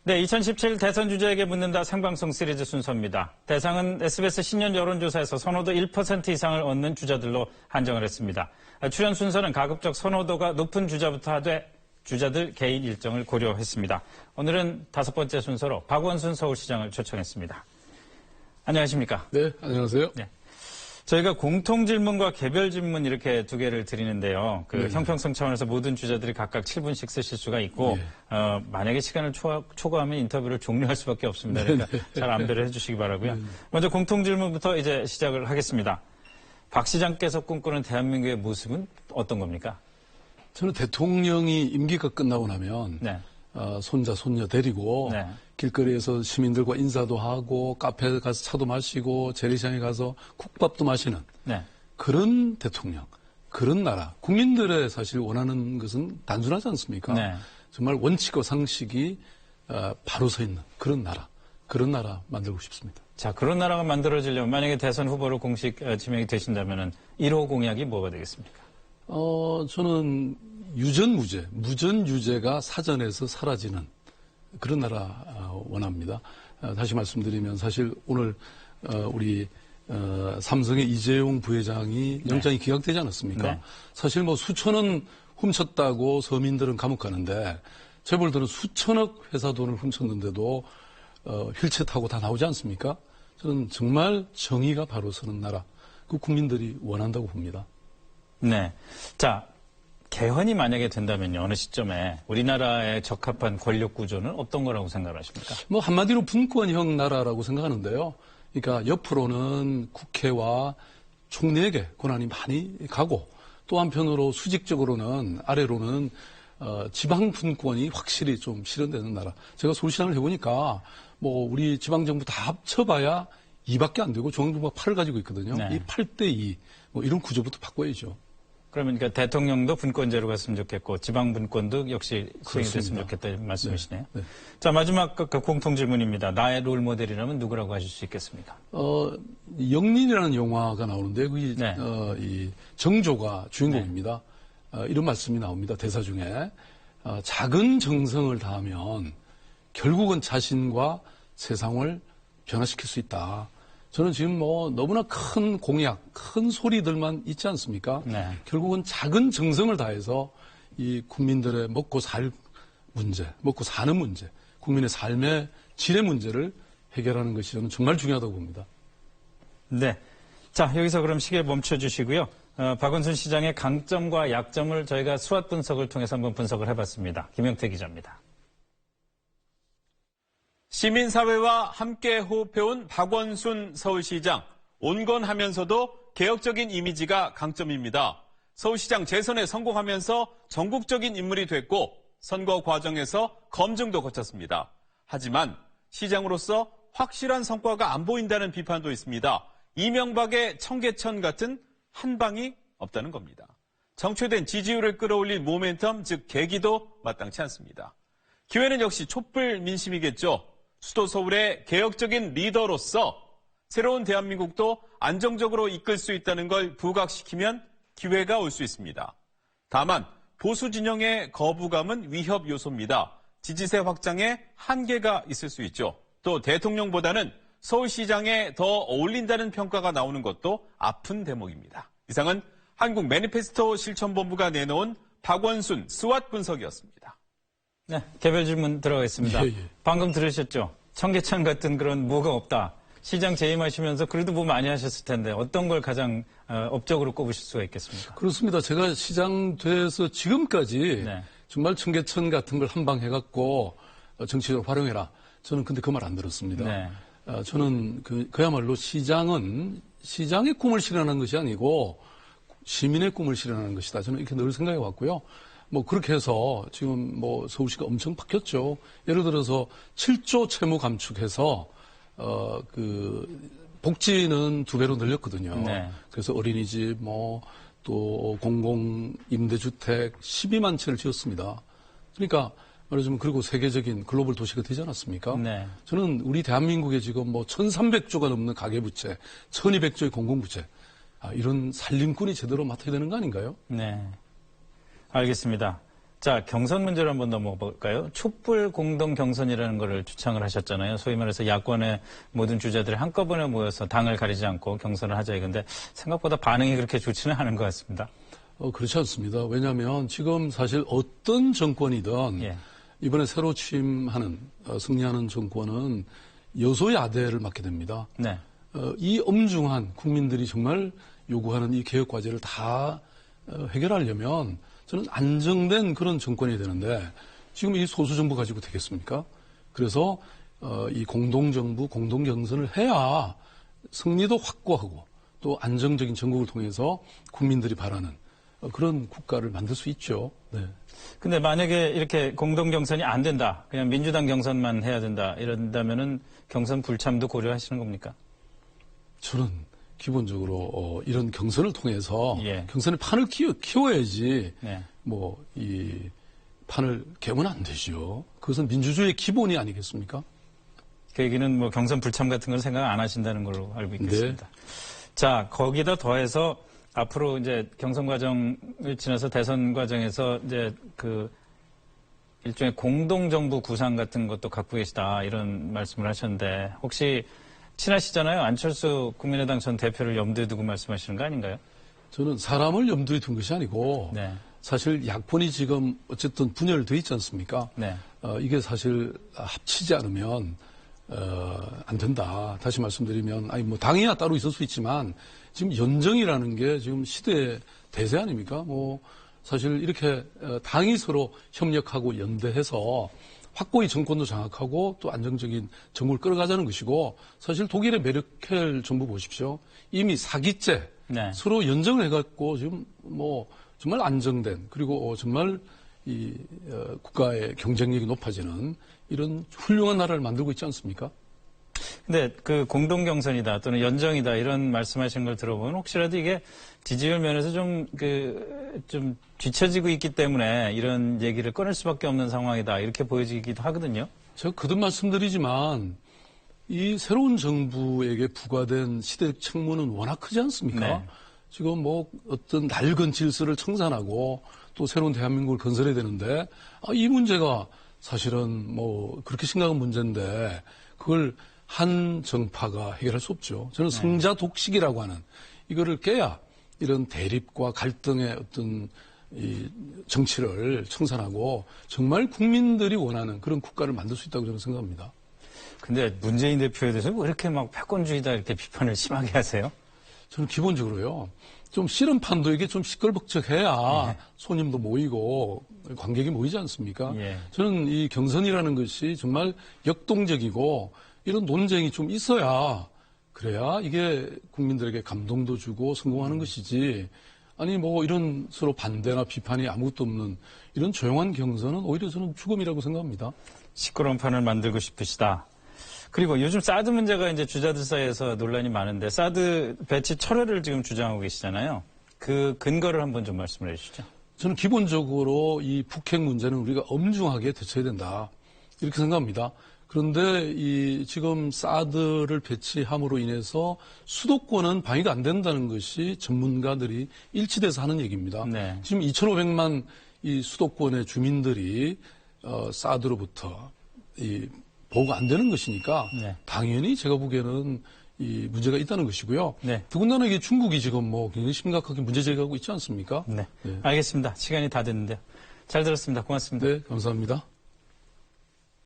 네, 2017 대선 주자에게 묻는다 생방송 시리즈 순서입니다. 대상은 SBS 신년 여론조사에서 선호도 1% 이상을 얻는 주자들로 한정을 했습니다. 출연 순서는 가급적 선호도가 높은 주자부터 하되 주자들 개인 일정을 고려했습니다. 오늘은 5번째 순서로 박원순 서울시장을 초청했습니다. 안녕하십니까? 네, 안녕하세요. 네. 저희가 공통질문과 개별질문 이렇게 두 개를 드리는데요. 형평성 차원에서 모든 주자들이 각각 7분씩 쓰실 수가 있고, 만약에 시간을 초과하면 인터뷰를 종료할 수밖에 없습니다. 그러니까 잘 안배를 해주시기 바라고요. 먼저 공통질문부터 이제 시작을 하겠습니다. 박 시장께서 꿈꾸는 대한민국의 모습은 어떤 겁니까? 저는 대통령이 임기가 끝나고 나면 손자, 손녀 데리고 길거리에서 시민들과 인사도 하고 카페에 가서 차도 마시고 재래시장에 가서 국밥도 마시는 그런 대통령, 그런 나라. 국민들의 사실 원하는 것은 단순하지 않습니까? 정말 원칙과 상식이 바로 서 있는 그런 나라 만들고 싶습니다. 자, 그런 나라가 만들어지려면 만약에 대선 후보로 공식 지명이 되신다면 1호 공약이 뭐가 되겠습니까? 저는 유전무죄, 무전유죄가 사전에서 사라지는 그런 나라 원합니다. 다시 말씀드리면 사실 오늘 우리 삼성의 이재용 부회장이 영장이 기각되지 않았습니까? 사실 뭐 수천원 훔쳤다고 서민들은 감옥 가는데 재벌들은 수천억 회사 돈을 훔쳤는데도 휠체어 타고 다 나오지 않습니까? 저는 정말 정의가 바로 서는 나라, 그 국민들이 원한다고 봅니다. 네. 자, 개헌이 만약에 된다면요, 어느 시점에 우리나라에 적합한 권력 구조는 어떤 거라고 생각하십니까? 뭐 한마디로 분권형 나라라고 생각하는데요. 그러니까 옆으로는 국회와 총리에게 권한이 많이 가고 또 한편으로 수직적으로는 아래로는 지방 분권이 확실히 좀 실현되는 나라. 제가 서울시장을 해보니까 뭐 우리 지방정부 다 합쳐봐야 2밖에 안 되고 중앙정부가 8을 가지고 있거든요. 이 8대2 뭐 이런 구조부터 바꿔야죠. 그러면 그러니까 대통령도 분권제로 갔으면 좋겠고 지방 분권도 역시 수행이 됐으면 좋겠다는 말씀이시네요. 자, 마지막 공통 질문입니다. 나의 롤 모델이라면 누구라고 하실 수 있겠습니까? 영린이라는 영화가 나오는데 이 정조가 주인공입니다. 이런 말씀이 나옵니다. 대사 중에 작은 정성을 다하면 결국은 자신과 세상을 변화시킬 수 있다. 저는 지금 뭐 너무나 큰 공약, 큰 소리들만 있지 않습니까? 결국은 작은 정성을 다해서 이 국민들의 먹고 살 문제, 먹고 사는 문제, 국민의 삶의 질의 문제를 해결하는 것이 저는 정말 중요하다고 봅니다. 네. 자, 여기서 그럼 시계 멈춰주시고요. 박원순 시장의 강점과 약점을 저희가 수학 분석을 통해서 한번 분석을 해봤습니다. 김영태 기자입니다. 시민사회와 함께 호흡해온 박원순 서울시장. 온건하면서도 개혁적인 이미지가 강점입니다. 서울시장 재선에 성공하면서 전국적인 인물이 됐고 선거 과정에서 검증도 거쳤습니다. 하지만 시장으로서 확실한 성과가 안 보인다는 비판도 있습니다. 이명박의 청계천 같은 한 방이 없다는 겁니다. 정체된 지지율을 끌어올릴 모멘텀, 즉 계기도 마땅치 않습니다. 기회는 역시 촛불 민심이겠죠. 수도 서울의 개혁적인 리더로서 새로운 대한민국도 안정적으로 이끌 수 있다는 걸 부각시키면 기회가 올 수 있습니다. 다만 보수 진영의 거부감은 위협 요소입니다. 지지세 확장에 한계가 있을 수 있죠. 또 대통령보다는 서울시장에 더 어울린다는 평가가 나오는 것도 아픈 대목입니다. 이상은 한국 매니페스토 실천본부가 내놓은 박원순 스왓 분석이었습니다. 네, 개별 질문 들어가겠습니다. 방금 들으셨죠? 청계천 같은 그런 뭐가 없다. 시장 재임하시면서 그래도 뭐 많이 하셨을 텐데 어떤 걸 가장 업적으로 꼽으실 수가 있겠습니까? 그렇습니다. 제가 시장 돼서 지금까지 정말 청계천 같은 걸 한 방 해갖고 정치적으로 활용해라. 저는 근데 그 말 안 들었습니다. 저는 그야말로 시장은 시장의 꿈을 실현하는 것이 아니고 시민의 꿈을 실현하는 것이다. 저는 이렇게 늘 생각해 왔고요. 뭐 그렇게 해서 지금 뭐 서울시가 엄청 바뀌었죠. 예를 들어서 7조 채무 감축해서 복지는 2배로 늘렸거든요. 그래서 어린이집 뭐 또 공공 임대주택 12만 채를 지었습니다. 그러니까 말하자면 그리고 세계적인 글로벌 도시가 되지 않았습니까? 저는 우리 대한민국에 지금 뭐 1,300조가 넘는 가계부채, 1,200조의 공공부채 이런 살림꾼이 제대로 맡아야 되는 거 아닌가요? 네. 알겠습니다. 자, 경선 문제로 한번 넘어볼까요? 촛불 공동 경선이라는 거를 주창을 하셨잖아요. 소위 말해서 야권의 모든 주자들이 한꺼번에 모여서 당을 가리지 않고 경선을 하자 이건데 생각보다 반응이 그렇게 좋지는 않은 것 같습니다. 그렇지 않습니다. 왜냐하면 지금 사실 어떤 정권이든 예. 이번에 새로 취임하는 승리하는 정권은 여소야대를 맡게 됩니다. 네. 이 엄중한 국민들이 정말 요구하는 이 개혁 과제를 다 해결하려면 저는 안정된 그런 정권이 되는데 지금 이 소수정부 가지고 되겠습니까? 그래서 이 공동정부, 공동경선을 해야 승리도 확고하고 또 안정적인 정국을 통해서 국민들이 바라는 그런 국가를 만들 수 있죠. 네. 근데 만약에 이렇게 공동 경선이 안 된다. 그냥 민주당 경선만 해야 된다. 이런다면은 경선 불참도 고려하시는 겁니까? 저는 기본적으로 이런 경선을 통해서 예. 경선의 판을 키워야지 네. 뭐 이 판을 개면 안 되죠. 그것은 민주주의의 기본이 아니겠습니까? 그 얘기는 뭐 경선 불참 같은 걸 생각 안 하신다는 걸로 알고 있겠습니다. 네. 자, 거기다 더해서 앞으로 이제 경선 과정을 지나서 대선 과정에서 이제 그 일종의 공동정부 구상 같은 것도 갖고 계시다 이런 말씀을 하셨는데 혹시 친하시잖아요. 안철수 국민의당 전 대표를 염두에 두고 말씀하시는 거 아닌가요? 저는 사람을 염두에 둔 것이 아니고 네. 사실 야권이 지금 어쨌든 분열돼 있지 않습니까? 네. 이게 사실 합치지 않으면 안 된다. 다시 말씀드리면 아니 뭐 당이야 따로 있을 수 있지만 지금 연정이라는 게 지금 시대의 대세 아닙니까? 뭐 사실 이렇게 당이 서로 협력하고 연대해서 확고히 정권도 장악하고 또 안정적인 정부를 끌어가자는 것이고 사실 독일의 메르켈 정부 보십시오. 이미 4기째 네. 서로 연정을 해갖고 지금 뭐 정말 안정된 그리고 정말 이 국가의 경쟁력이 높아지는 이런 훌륭한 나라를 만들고 있지 않습니까? 근데 그 공동 경선이다 또는 연정이다 이런 말씀하신 걸 들어보면 혹시라도 이게 지지율 면에서 좀 뒤처지고 있기 때문에 이런 얘기를 꺼낼 수밖에 없는 상황이다 이렇게 보여지기도 하거든요. 제가 거듭 말씀드리지만 이 새로운 정부에게 부과된 시대적 책무는 워낙 크지 않습니까? 네. 지금 뭐 어떤 낡은 질서를 청산하고 또 새로운 대한민국을 건설해야 되는데 이 문제가 사실은 뭐 그렇게 심각한 문제인데 그걸 한 정파가 해결할 수 없죠. 저는 성자 독식이라고 하는 이거를 깨야 이런 대립과 갈등의 어떤 이 정치를 청산하고 정말 국민들이 원하는 그런 국가를 만들 수 있다고 저는 생각합니다. 근데 문재인 대표에 대해서 왜 이렇게 막 패권주의다 이렇게 비판을 심하게 하세요? 저는 기본적으로요. 좀 씨름판도 이게 좀 시끌벅적해야 손님도 모이고 관객이 모이지 않습니까? 예. 저는 이 경선이라는 것이 정말 역동적이고 이런 논쟁이 좀 있어야 그래야 이게 국민들에게 감동도 주고 성공하는 것이지 아니 뭐 이런 서로 반대나 비판이 아무것도 없는 이런 조용한 경선은 오히려 저는 죽음이라고 생각합니다. 시끄러운 판을 만들고 싶으시다. 그리고 요즘 사드 문제가 이제 주자들 사이에서 논란이 많은데 사드 배치 철회를 지금 주장하고 계시잖아요. 그 근거를 한번 좀 말씀을 해주시죠. 저는 기본적으로 이 북핵 문제는 우리가 엄중하게 대처해야 된다. 이렇게 생각합니다. 그런데 이 지금 사드를 배치함으로 인해서 수도권은 방위가 안 된다는 것이 전문가들이 일치돼서 하는 얘기입니다. 네. 지금 2,500만 이 수도권의 주민들이 사드로부터 이 보호가 안 되는 것이니까 네. 당연히 제가 보기에는 이 문제가 있다는 것이고요. 네. 더군다나 이게 중국이 지금 뭐 굉장히 심각하게 문제 제기하고 있지 않습니까? 네. 네. 알겠습니다. 시간이 다 됐는데요. 잘 들었습니다. 고맙습니다. 네, 감사합니다.